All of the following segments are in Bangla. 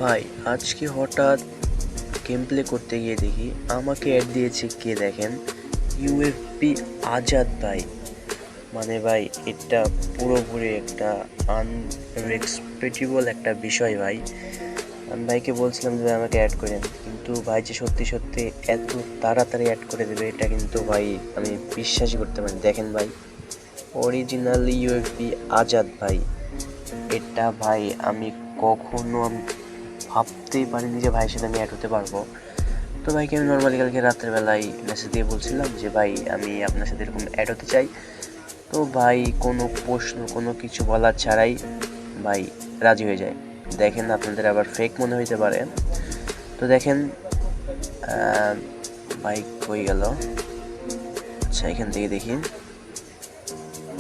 ভাই আজকে হঠাৎ গেম প্লে করতে গিয়ে দেখি আমাকে অ্যাড দিয়েছে কে দেখেন, ইউএফপি আজাদ ভাই। মানে ভাই এটা পুরোপুরি একটা আনরেসপেক্টেবল একটা বিষয় ভাই। আমি ভাইকে বলছিলাম যে ভাই আমাকে অ্যাড করেন, কিন্তু ভাই যে সত্যি সত্যি এত তাড়াতাড়ি অ্যাড করে দেবে এটা কিন্তু ভাই আমি বিশ্বাসই করতে পারি। দেখেন ভাই, অরিজিনাল ইউএফপি আজাদ ভাই। এটা ভাই আমি কখনো ভাবতেই পারিনি যে ভাইয়ের সাথে আমি অ্যাড হতে পারবো। তো ভাইকে আমি নর্মালি কালকে রাত্রের বেলায় মেসেজ দিয়ে বলছিলাম যে ভাই আমি আপনার সাথে এরকম অ্যাড হতে চাই। তো ভাই কোনো প্রশ্ন কোনো কিছু বলার ছাড়াই ভাই রাজি হয়ে যায়। দেখেন আপনাদের আবার ফেক মনে হইতে পারে, তো দেখেন ভাই কই গেল। আচ্ছা এখান থেকে দেখি,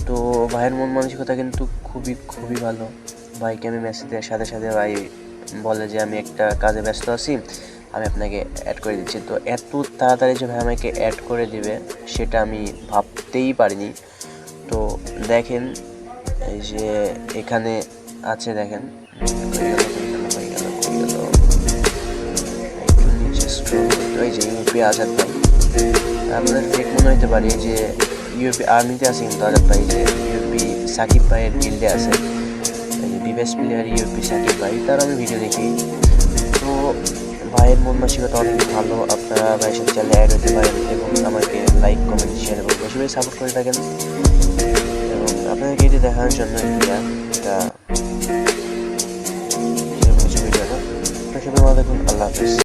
তো ভাইয়ের মন মানসিকতা কিন্তু খুবই খুবই ভালো। ভাইকে আমি মেসেজ দেওয়ার সাথে সাথে ভাই বলে যে আমি একটা কাজে ব্যস্ত আছি, আমি আপনাকে অ্যাড করে দিচ্ছি। তো এত তাড়াতাড়ি যে ভাই আমাকে অ্যাড করে দিবে সেটা আমি ভাবতেই পারিনি। তো দেখেন এই যে এখানে আছে, দেখেন একটু নিচে স্ক্রল করতে, ওই যে ইউপি আজাদ ভাই। আপনাদের ফেক মনে হতে পারে যে ইউপি আর্মিতে আছে, কিন্তু আজাদ ভাই যে ইউপি সাকিব ভাইয়ের গিল্ডে আছে, এই যে বিবেস প্লেয়ার ইউপি সাকিব ভাই, তার আমি ভিডিও দেখি। তো ভাইয়ের মন মানসিকতা অনেক ভালো। আপনারা ভাইয়ের সাথে চ্যানেলে অ্যাড হতে পারেন এবং আমাকে লাইক কমেন্ট শেয়ার এবং বেশি বেশি সাপোর্ট করে থাকেন। এবং আপনাদেরকে এটি দেখানোর জন্য এটা সেরকম কিছু ভিডিও না। আপনার সাথে ভালো থাকুন, আল্লাহ হাফিজ।